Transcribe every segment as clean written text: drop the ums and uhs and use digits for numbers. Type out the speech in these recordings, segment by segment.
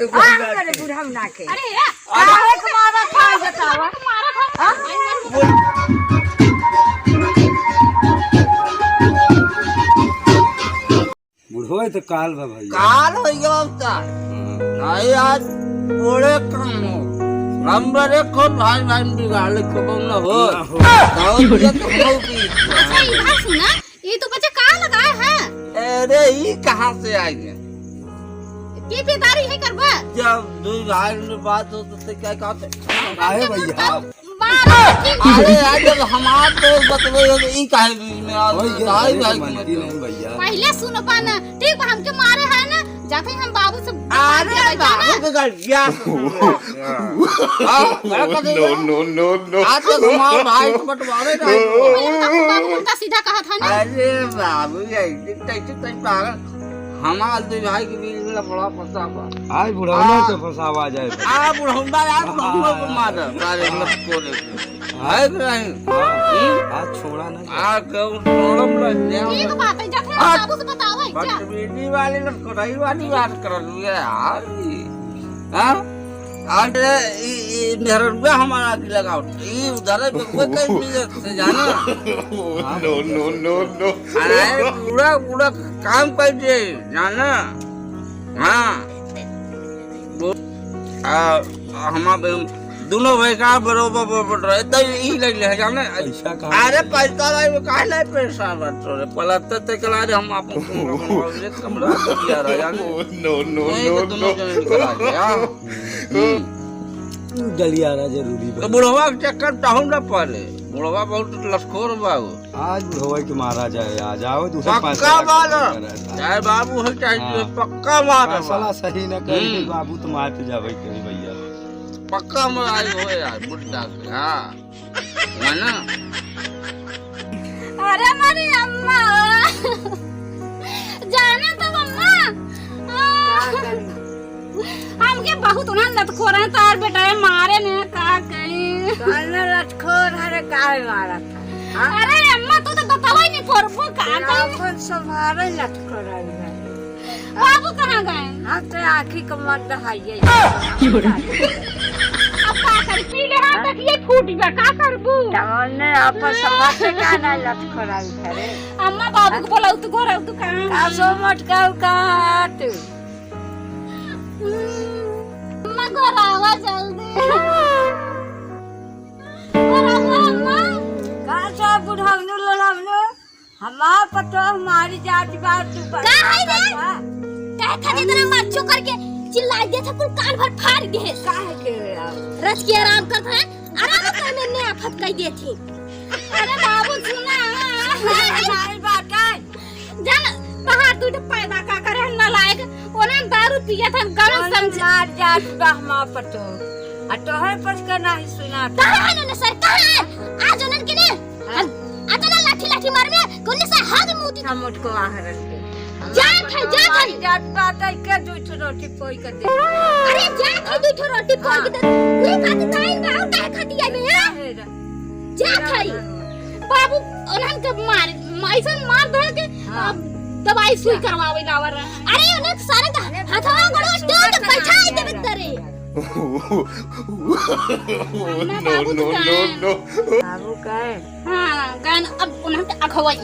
अरे बुढ़ा ना के अरे काहे तुम्हारा था बतावा तुम्हारा था बुढ़ो तो काल बा भैया काल हो गया नहीं आज पूरे क्रम हो नंबर एक को भाई भाई बिगाड़ ले को न हो तो ये तो हो भी अच्छा इधर सुना ये तो बच्चे कहाँ लगाए हैं अरे ये कहाँ से आएंगे पीपीदारी है करबा जब दो भाई में बात हो तो क्या कहते काहे भैया अरे आज जब हमारे तो बतवे ये काहे बीच में आ भाई भाई मनती नहीं भैया पहले सुनो पाना ठीक बा हमके मारे है ना जाते हम बाबू से अरे बाबू के गड़िया नो आज तो हमारे भाई को बटवारे ना बाबू उल्टा सीधा कहा था ना अरे बाबू ये कैसे पागल हमारे दो भाई के बीच में बड़ा फंसावा आज बुढ़ाना तो फंसावा जाए आ बुढ़ौंडा यार बहुओं को मार मारे मत कोले है नहीं आज छोड़ा ना आ के छोड़म ना ठीक बात है जाते हम बाबू से बताओ क्या बदतमीजी वाली ना कोई वाली बात कर रही है यार हां आज ये मेहरबा हमारा की लगाओ ये उधर पे कोई कहीं से जाना नो अरे पूरा काम कर दे जाना हाँ हम दोनों भाई का बरोबर बढ़ रहे तो यही लग ले जाने ऐसा कहा अरे पैसा भाई में काहे नहीं पैसा बट रे पलते ते कला रे हम आपको कमरा दिया रहा जाने नो दोनों जने निकल आ गया डलियाना जरूरी तो बुढ़वा के चक्कर चाहूं ना पहले बुढ़वा बहुत लसखोर बाबू आज बुढ़वा के मारा जाए आ जाओ दूसरा पक्का मारो चाहे बाबू है चाहे पक्का मारो फैसला सही न करी बाबू तुम आज पे जावे कहीं भैया पक्का मार हो यार बुड्ढा के हां है ना अरे मेरी अम्मा जाने तो अम्मा हमके बहुत उन्हें लतखोर है तार बेटा मारे ने का कहीं काहे लटखोर हरे काहे मारा था अरे अम्मा तू तो बतावा ही नहीं परफो का अपन सवारे लटखोर है बाबू कहाँ गए हम तो आँखी को मत दहाइए अब का कर पीले हाथ तक ये फूट गया का करबू हमने अपन समाज से काना लटखोर है रे अम्मा बाबू को बोला तू घर तू कहाँ का सो मत का काट अम्मा घर आवा जल्दी घर आवा अम्मा का सो बुढ़ावनु ललावनु हमार पतो हमारी जाति बात तू का है रे क्या खाने इतना माचो करके चिल्ला दिया था कुल कान भर फाड़ दे काहे के रच के आराम करता है आराम करने ने आफत कह दी थी अरे बाबू सुना हमारी बात है जान बाहर तू तो पैदा का करे न लायक ओने दारू पिया था गलत समझ मार जात बा हमार पतो आ तोहर पर का नहीं सुना कहां है न सर कहां है आज उनन के ने अतना लाठी मार में कोने से हाथ मुंह हम मुझको आहरन के जात है जात बात है के दूठो रोटी पोई कर दे अरे जात है दूठो रोटी पोई के दे कोई खाती नहीं ना का खाती है मैं जात है बाबू उनन के मार ऐसा मार दे के दवाई सुई करवावे लावर अरे उन्हें सारे हाथवा गड़ो स्टोर बैठा है देवे तरे नो बाबू कहे हां गान अब उन्हें के अखवाई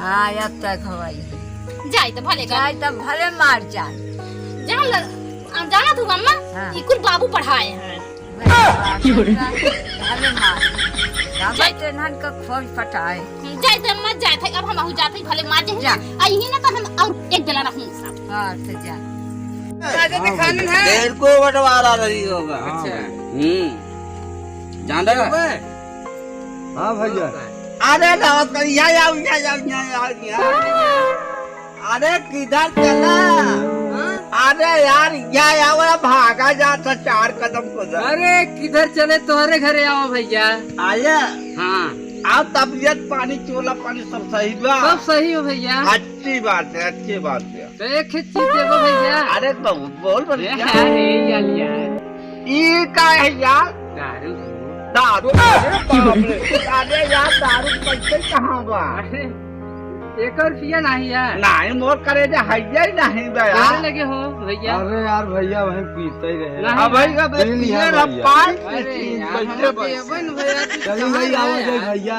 हां अब तक हवाई जाई तो भले जाए तो भले मार जा जाना तू अम्मा ये कुल बाबू पढ़ाए हैं भले मार जाए तो नन का फोन पटाए जाए तो अम्मा जाए थे अब हम जाते भले मार दे आई ही ना तो हम और एक बेला रहूं सब हां तो जा देर को बटवारा रही होगा अच्छा जान रहे हां भैया अरे दावत कर यहाँ अरे किधर चला अरे यार यहाँ आओ भागा जाता 4 कदम को अरे किधर चले तुम्हारे घरे आओ भैया आया हाँ आप तबीयत पानी चोला पानी सब सही बा सब सही हो भैया अच्छी बात है तो एक चीज देखो भैया अरे बहुत बोल अरे यार ये का है यार दारू दारू अरे बाप रे अरे यार दारू पैसे कहाँ बा एक रुपया नहीं है नहीं मोर करे जा हैया ही नहीं बे कितने यार लगे हो भैया अरे यार भैया वहीं पीते ही रहे नहीं, अब भाई का नहीं लिया बेटिया भैया। पाँच अरे चीज यार, बैठे हम बस देवन भैया की चलिए भाई कहाँ आओ है जाए यार? भैया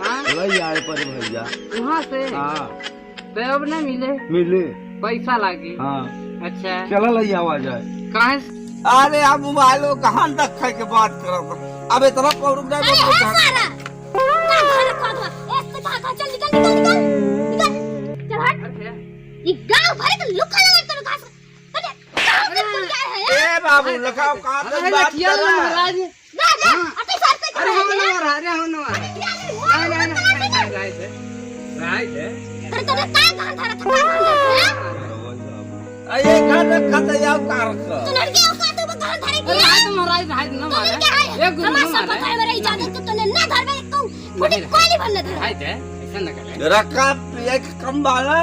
हाँ? वही आए पर भैया वहाँ से हाँ तो अब न मिले मिले पैसा लागे हाँ अच्छा चला लई आवा जाए कहाँ अरे आप मोबाइल कहाँ रखे के बात करो अब इतना पौरुक अरे है सारा का घर को दो ऐसे का चल निकल निकल निकल निकल चल हट ये गांव भर के लुका लगा तेरे घास अरे गांव के कोई क्या है ए बाबू लगाओ कहाँ अरे तक बात रखिया कर रहा है महाराज ना ना अति साथ पे अरे हम नवर अरे हम नवर नहीं राइट है अरे तूने का गांव धारा था ये घर रखा था यार कार का तू लड़के हो का तू गांव धारे अरे की राइट महाराज राइट न तूने मारे क्या है एक गुरु हमारा न सब मारे पता है मेरा इजाजत तो तूने ना घर में तू फुटी कोई नहीं बनना था राइट है ऐसा न करे रखा एक कम वाला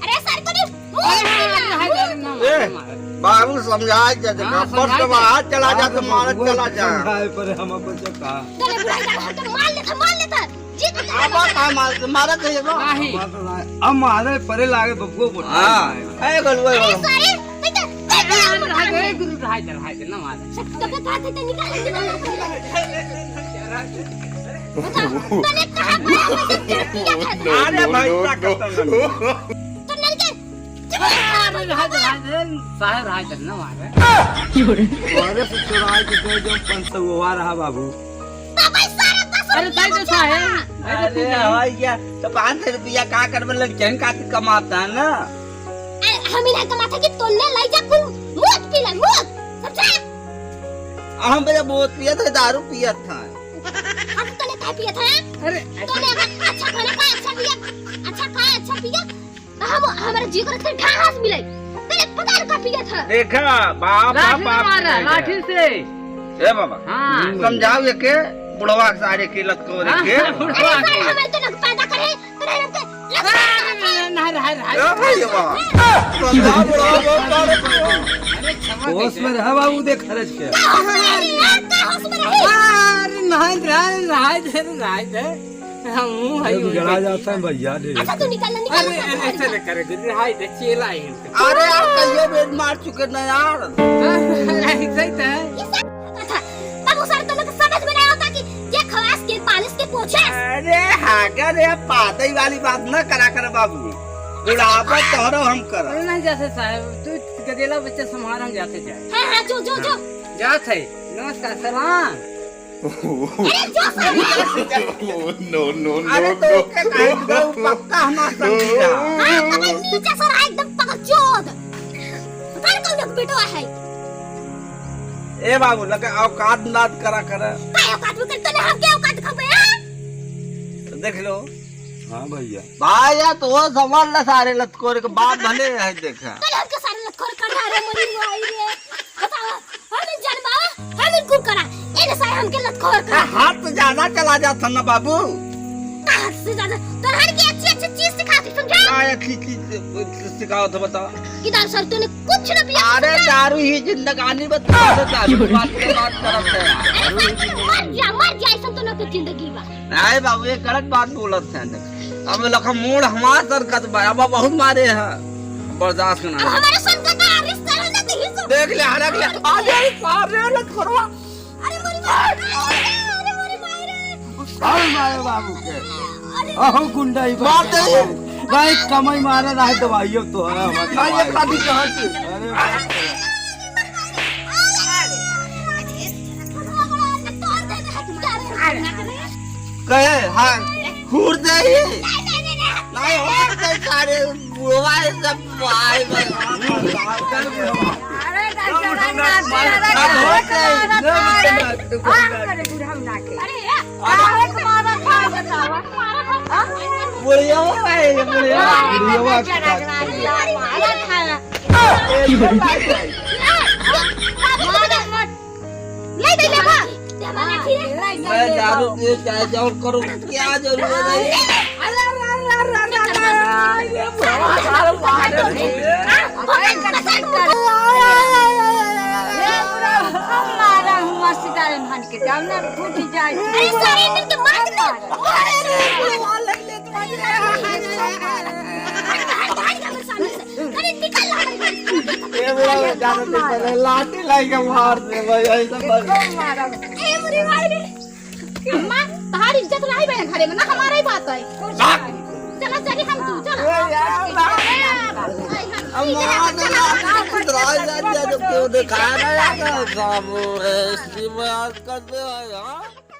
अरे सर को नहीं ए बाबू समझाए जब हाँ, फर्स्ट समझाए बार चला जा तो मार वो चला जा समझाए पर हम बच्चा कहा तूने बुरा कर तो मार लेता जीत अब कहाँ मारा चाहिए ना नहीं अब मारे परे लागे बब्बो बोल हाँ ए गलुआ अरे सारे राइट गुरु राइट न मारे सब का थे तो निकाल तूने कहां पर अरे भाई क्या करता हूँ तू लड़के साहब राइट न मारे अरे से चुराए के दे जो 500 हुआ रहा बाबू अरे ताई तो है अरे भाई क्या तो 500 रुपया का करवे लग जन का कमाता है ना हम इन्हें कमाते कि तोने लाई जा को मौत पीला मौत समझा हम मेरा बहुत पिया था दारू पिया था अब तूने क्या पिया था अरे तूने अगर अच्छा खाना का अच्छा पिया अच्छा खाया अच्छा पिया हम हमारे जीवन से घास मिले तूने पता नहीं क्या पिया था देखा बाप लाठी बाप मारा लाठी से ए बाबा हाँ समझाओ ये के बुढ़वा के सारे की लत को देखे बुढ़वा के हमें तो लोग पैदा करे तेरे रंग ए भाई बाबा समझाओ बुढ़वा बहुत होश में रहा बाबू दे खर्च के अरे नहीं राइट है हम जब जड़ा जाता है भैया ढेर अच्छा तू निकल अरे ऐसे न करे गुरु राइट है चेला है अरे यार कहियो बेर मार चुके ना यार ऐसे ही है बाबू सर तो लोग समझ में नहीं आता कि ये खवास के पालिश के पोछे अरे हागर ये पादई वाली बात न करा कर बाबू बुढ़ापा तोहरो हम कर अरे नहीं जैसे साहब तू गदेला बच्चा संभाल हम जाते जाए हां हां जो जो जो जात है नमस्कार सलाम अरे जो सर no, अरे तो के कहीं गो पक्का हमारा संगीता हां तब नीचे सर एकदम पकड़ चोद पता कौन लोग बेटवा है ए बाबू लगे औकात नाद करा कर काय औकात में करते हम क्या औकात खबे हां देख लो हाँ भैया भाई या तो वो संभाल ला सारे लतकोर के बाप भले है देखा कल हमके सारे लखोर कर रहा रे मरी आई रे बताओ हम जन्मा हम इनको करा एने सारे हमके लखोर कर हाथ से ज्यादा चला जाता ना बाबू हाथ से ज्यादा तो हर की अच्छी अच्छी चीज सिखाती समझा काय अच्छी चीज सिखाओ तो बताओ इधर सर तूने कुछ न पिया अरे दारू ही जिंदगानी बता दारू बात करत है मर जा ऐसा तो न के जिंदगी बा नहीं बाबू ये गलत बात बोलत है अब लखा मूड हमार सरकत बा अब बहुत मारे है बर्दाश्त अब ना हमारे संग का रिश्ता है ना तो ही सब देख ले हरक ले अरे सारे लत करो अरे मोरी माई रे और मारे बाबू के अरे अहो गुंडा ही मार दे भाई कमाई मारा रहा तो भाई अब तो है ये खाली कहां से अरे कहे हां हुर दे नहीं और दे सारे बुआ सब भाई बुढ़िया भाई बुढ़िया मैं दारू पी चाहे जाओ करूं क्या जरूरत है अरे सारे इनके मार दो ये मेरा जाने से पहले लाठी लाई के मार दे भाई ऐसा मत मारा ए मुरी भाई रे अम्मा तुम्हारी इज्जत रही बहन घरे में ना हमारा ही बात है चला चली हम तू चल जो क्यों दिखाया ना यार साहब इसकी बात करते हैं